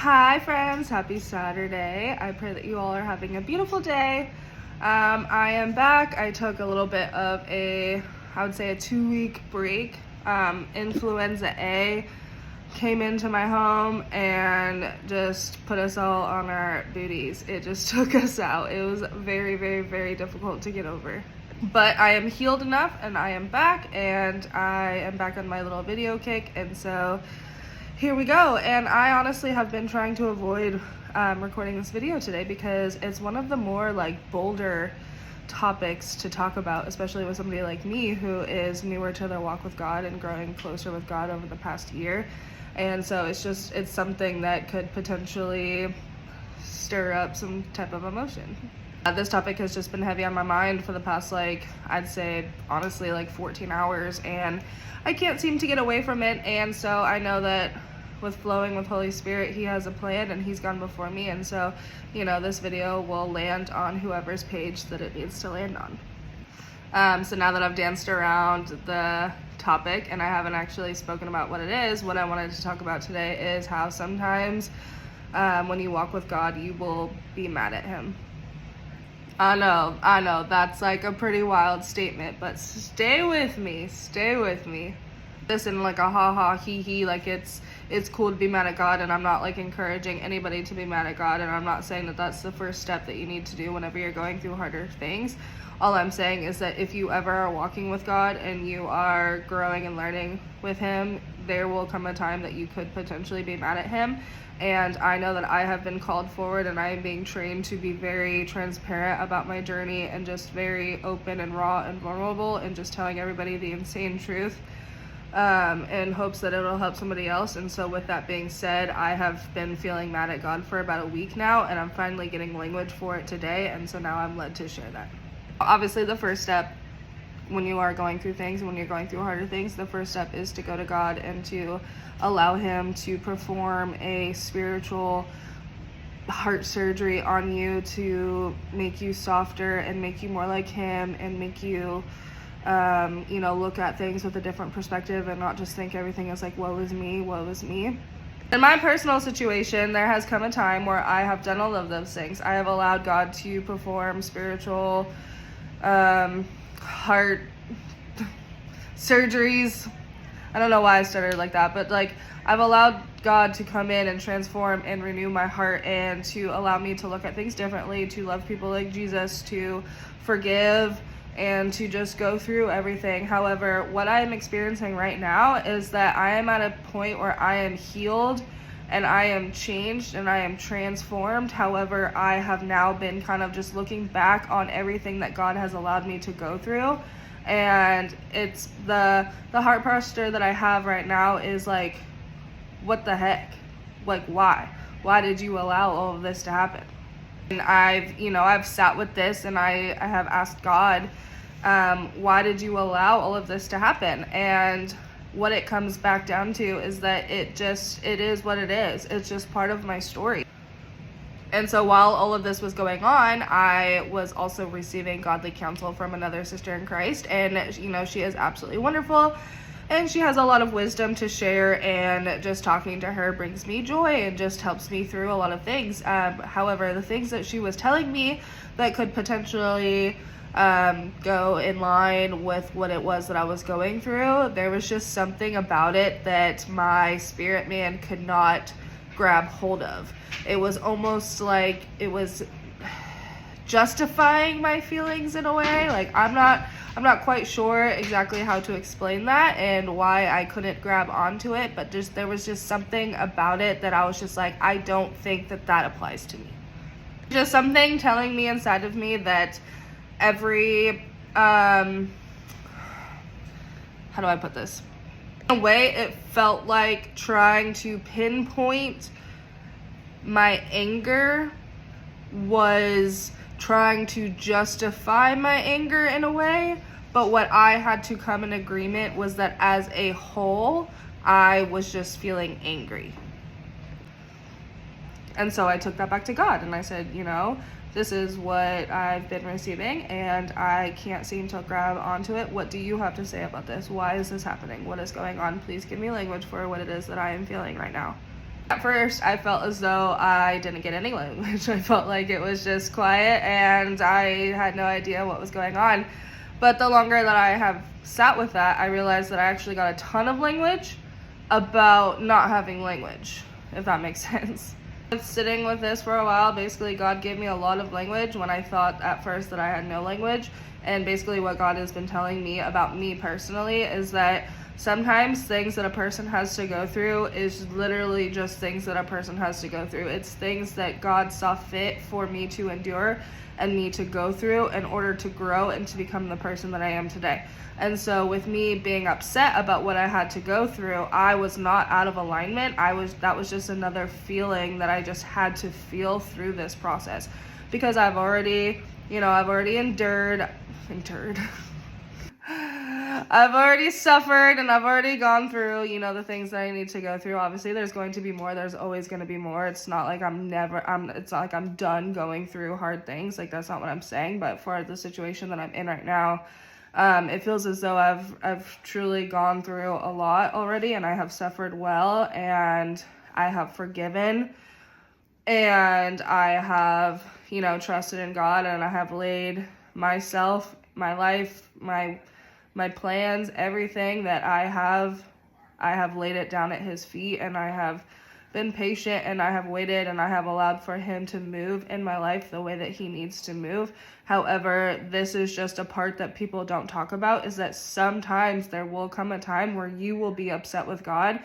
Hi friends, happy Saturday. I pray that you all are having a beautiful day. I am back. I took a little bit of I would say a 2-week break. Influenza A came into my home and just put us all on our booties. It just took us out. It was very, very, very difficult to get over. But I am healed enough and I am back, and I am back on my little video kick, and so here we go. And I honestly have been trying to avoid recording this video today because it's one of the more bolder topics to talk about, especially with somebody like me who is newer to their walk with God and growing closer with God over the past year. And so it's something that could potentially stir up some type of emotion. This topic has just been heavy on my mind for the past, I'd say, honestly, 14 hours, and I can't seem to get away from it. And so I know that with flowing with Holy Spirit, He has a plan and He's gone before me. And so, this video will land on whoever's page that it needs to land on. So now that I've danced around the topic and I haven't actually spoken about what it is, what I wanted to talk about today is how sometimes when you walk with God, you will be mad at Him. I know, that's a pretty wild statement, but stay with me. This in a ha-ha, he-he, it's cool to be mad at God, and I'm not encouraging anybody to be mad at God, and I'm not saying that that's the first step that you need to do whenever you're going through harder things. All I'm saying is that if you ever are walking with God and you are growing and learning with Him, there will come a time that you could potentially be mad at Him. And I know that I have been called forward, and I am being trained to be very transparent about my journey and just very open and raw and vulnerable and just telling everybody the insane truth in hopes that it'll help somebody else. And so with that being said, I have been feeling mad at God for about a week now, and I'm finally getting language for it today, and so now I'm led to share that. Obviously, the first step when you are going through things, when you're going through harder things, the first step is to go to God and to allow Him to perform a spiritual heart surgery on you to make you softer and make you more like Him and make you look at things with a different perspective and not just think everything is woe is me. In my personal situation, there has come a time where I have done all of those things. I have allowed God to perform spiritual heart surgeries. I don't know why I started like that, but I've allowed God to come in and transform and renew my heart and to allow me to look at things differently, to love people like Jesus, to forgive, and to just go through everything. However, what I am experiencing right now is that I am at a point where I am healed and I am changed and I am transformed. However, I have now been kind of just looking back on everything that God has allowed me to go through. And it's the heart posture that I have right now is what the heck? Why? Why did you allow all of this to happen? And I've sat with this and I have asked God, why did you allow all of this to happen? And what it comes back down to is that it is what it is. It's just part of my story. And so while all of this was going on, I was also receiving godly counsel from another sister in Christ. And, she is absolutely wonderful. And she has a lot of wisdom to share. And just talking to her brings me joy and just helps me through a lot of things. However, the things that she was telling me that could potentially go in line with what it was that I was going through, there was just something about it that my spirit man could not grab hold of. It was almost like it was justifying my feelings in a way. I'm not quite sure exactly how to explain that and why I couldn't grab onto it, but there was just something about it that I was just I don't think that applies to me. Just something telling me inside of me that every how do I put this? In a way, it felt like trying to pinpoint my anger was trying to justify my anger in a way, but what I had to come in agreement was that as a whole, I was just feeling angry. And so I took that back to God and I said, this is what I've been receiving and I can't seem to grab onto it. What do you have to say about this? Why is this happening? What is going on? Please give me language for what it is that I am feeling right now. At first, I felt as though I didn't get any language. I felt like it was just quiet and I had no idea what was going on. But the longer that I have sat with that, I realized that I actually got a ton of language about not having language, if that makes sense. Sitting with this for a while, basically God gave me a lot of language when I thought at first that I had no language. And basically what God has been telling me about me personally is that sometimes things that a person has to go through is literally just things that a person has to go through. It's things that God saw fit for me to endure and me to go through in order to grow and to become the person that I am today. And so with me being upset about what I had to go through, I was not out of alignment. That was just another feeling that I just had to feel through this process, because I've already endured. I've already suffered and I've already gone through, the things that I need to go through. Obviously, there's going to be more. There's always going to be more. It's not like it's not like I'm done going through hard things. Like, that's not what I'm saying. But for the situation that I'm in right now, it feels as though I've truly gone through a lot already, and I have suffered well, and I have forgiven, and I have, trusted in God, and I have laid myself, my life, my plans, everything that I have laid it down at his feet, and I have been patient, and I have waited, and I have allowed for him to move in my life the way that he needs to move. However, this is just a part that people don't talk about, is that sometimes there will come a time where you will be upset with God,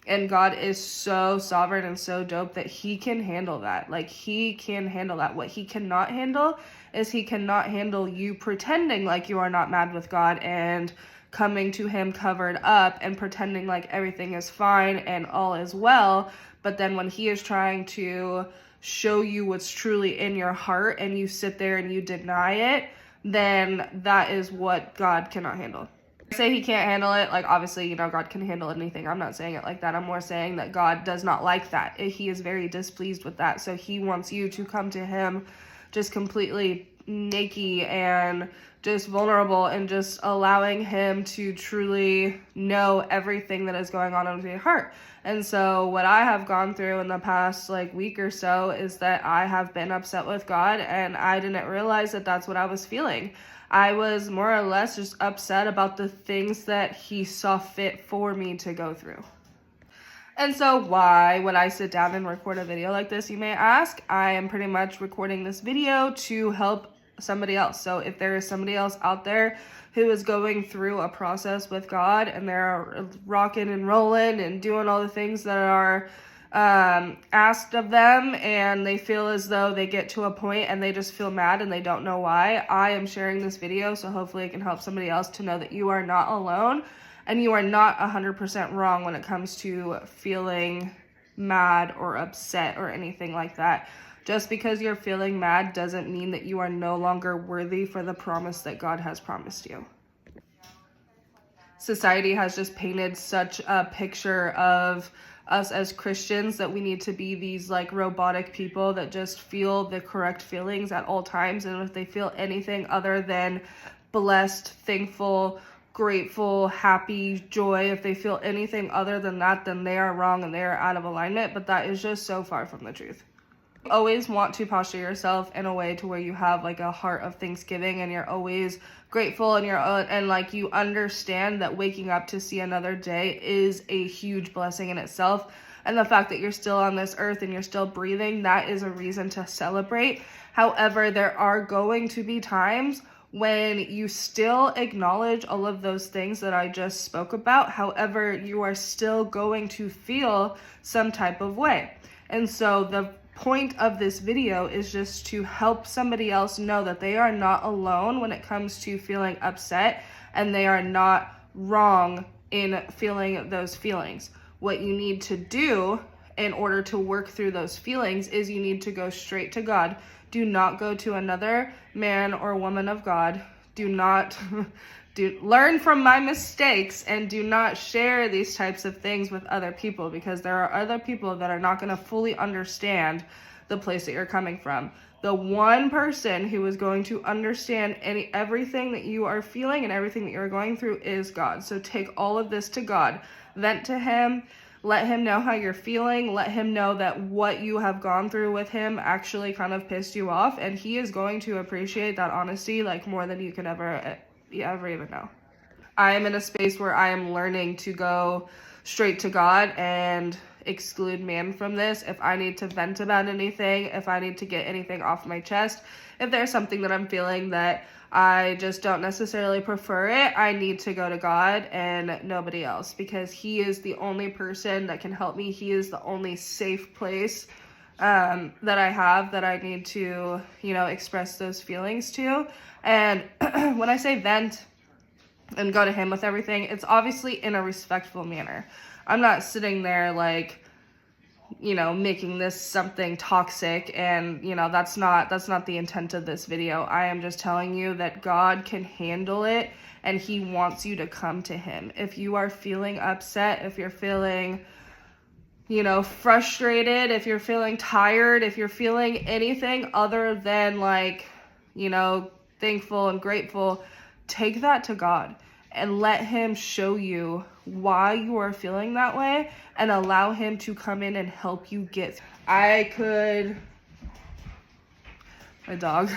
and God is so sovereign and so dope that he can handle that. Like, he can handle that. What he cannot handle is he cannot handle you pretending like you are not mad with God and coming to him covered up and pretending like everything is fine and all is well. But then when he is trying to show you what's truly in your heart and you sit there and you deny it, then that is what God cannot handle. Say he can't handle it, like, obviously, God can handle anything. I'm not saying it like that. I'm more saying that God does not like that. He is very displeased with that. So he wants you to come to him just completely naked and just vulnerable, and just allowing him to truly know everything that is going on in your heart. And so what I have gone through in the past week or so is that I have been upset with God, and I didn't realize that that's what I was feeling. I was more or less just upset about the things that he saw fit for me to go through. And so why would I sit down and record a video like this, you may ask? I am pretty much recording this video to help somebody else. So if there is somebody else out there who is going through a process with God, and they're rocking and rolling and doing all the things that are asked of them, and they feel as though they get to a point and they just feel mad and they don't know why, I am sharing this video so hopefully it can help somebody else to know that you are not alone, and you are not 100% wrong when it comes to feeling mad or upset or anything like that. Just because you're feeling mad doesn't mean that you are no longer worthy for the promise that God has promised you. Society has just painted such a picture of us as Christians that we need to be these robotic people that just feel the correct feelings at all times. And if they feel anything other than blessed, thankful, grateful, happy, joy, if they feel anything other than that, then they are wrong and they are out of alignment. But that is just so far from the truth. Always want to posture yourself in a way to where you have a heart of thanksgiving, and you're always grateful, and you understand that waking up to see another day is a huge blessing in itself. And the fact that you're still on this earth and you're still breathing, that is a reason to celebrate. However, there are going to be times when you still acknowledge all of those things that I just spoke about. However, you are still going to feel some type of way. And so the point of this video is just to help somebody else know that they are not alone when it comes to feeling upset, and they are not wrong in feeling those feelings. What you need to do in order to work through those feelings is you need to go straight to God. Do not go to another man or woman of God. Do not learn from my mistakes, and do not share these types of things with other people, because there are other people that are not going to fully understand the place that you're coming from. The one person who is going to understand everything that you are feeling and everything that you're going through is God. So take all of this to God, vent to him, let him know how you're feeling. Let him know that what you have gone through with him actually kind of pissed you off, and he is going to appreciate that honesty like more than you can ever even know. I am in a space where I am learning to go straight to God and exclude man from this. If I need to vent about anything, if I need to get anything off my chest, if there's something that I'm feeling that I just don't necessarily prefer it, I need to go to God and nobody else, because he is the only person that can help me. He is the only safe place that I have that I need to, express those feelings to. And when I say vent and go to him with everything, it's obviously in a respectful manner. I'm not sitting there like, making this something toxic, and that's not the intent of this video. I am just telling you that God can handle it, and he wants you to come to him. If you are feeling upset, if you're feeling frustrated, if you're feeling tired, if you're feeling anything other than thankful and grateful, take that to God and let him show you why you are feeling that way, and allow him to come in and help you get through. My dog.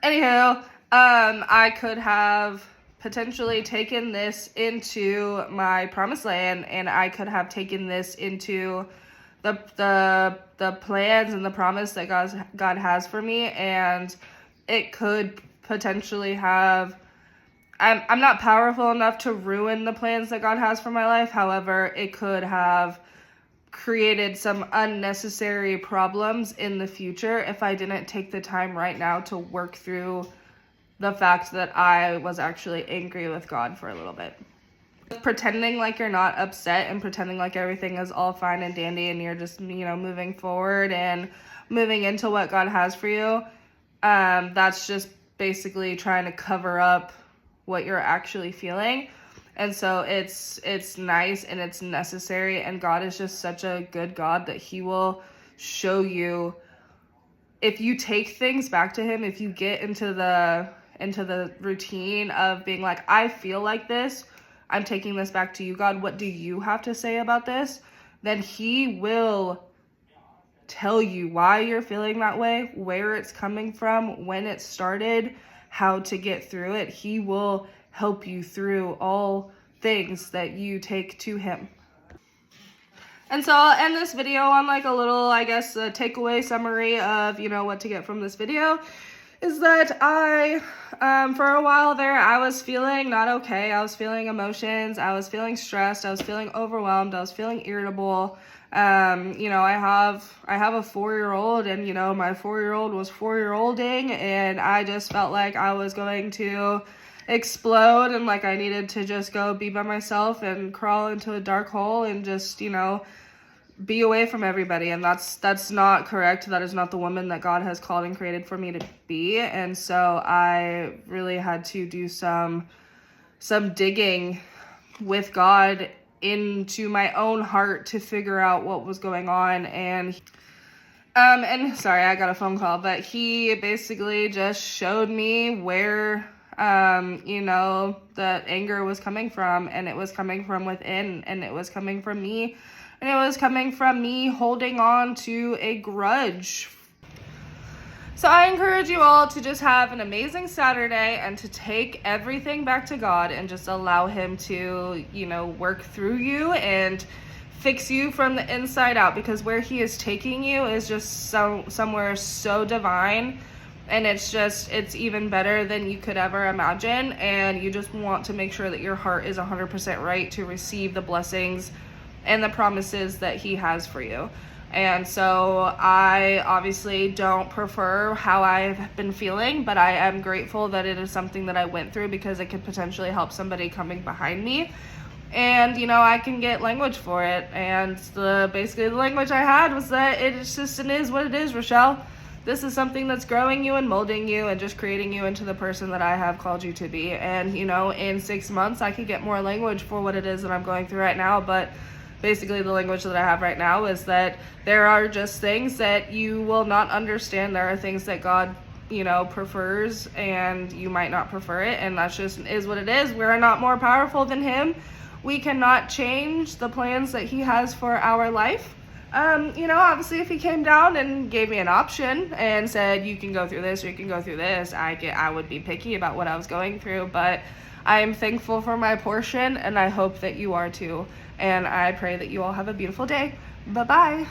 Anyhow, I could have potentially taken this into my promised land, and I could have taken this into the plans and the promise that God has for me, and it could potentially have, I'm not powerful enough to ruin the plans that God has for my life. However, it could have created some unnecessary problems in the future if I didn't take the time right now to work through the fact that I was actually angry with God for a little bit. Pretending like you're not upset and pretending like everything is all fine and dandy and you're just, moving forward and moving into what God has for you, that's just basically trying to cover up what you're actually feeling. And so it's nice and it's necessary, and God is just such a good God that he will show you, if you take things back to him, if you get into the routine of being like, I feel like this, I'm taking this back to you, God, what do you have to say about this? Then he will tell you why you're feeling that way, where it's coming from, when it started, how to get through it. He will help you through all things that you take to him. And so I'll end this video on a little, a takeaway summary of, what to get from this video. Is that I, for a while there, I was feeling not okay. I was feeling emotions. I was feeling stressed. I was feeling overwhelmed. I was feeling irritable. I have a 4-year-old, and, my 4-year-old was 4-year-olding, and I just felt like I was going to explode, and I needed to just go be by myself and crawl into a dark hole and just, be away from everybody. And that's not correct. That is not the woman that God has called and created for me to be. And so I really had to do some digging with God into my own heart to figure out what was going on. And sorry, I got a phone call, but he basically just showed me where the anger was coming from, and it was coming from within, and it was coming from me, and it was coming from me holding on to a grudge. So I encourage you all to just have an amazing Saturday and to take everything back to God and just allow him to, work through you and fix you from the inside out, because where he is taking you is just somewhere so divine, and it's even better than you could ever imagine. And you just want to make sure that your heart is 100% right to receive the blessings and the promises that he has for you. And so I obviously don't prefer how I've been feeling, but I am grateful that it is something that I went through, because it could potentially help somebody coming behind me. And, I can get language for it. And basically the language I had was that it is what it is, Rochelle. This is something that's growing you and molding you and just creating you into the person that I have called you to be. And, in 6 months, I could get more language for what it is that I'm going through right now. But basically the language that I have right now is that there are just things that you will not understand. There are things that God, prefers, and you might not prefer it. And that's just is what it is. We're not more powerful than him. we cannot change the plans that he has for our life. Obviously if he came down and gave me an option and said, you can go through this or you can go through this, I would be picky about what I was going through, but I am thankful for my portion, and I hope that you are too. And I pray that you all have a beautiful day. Bye-bye.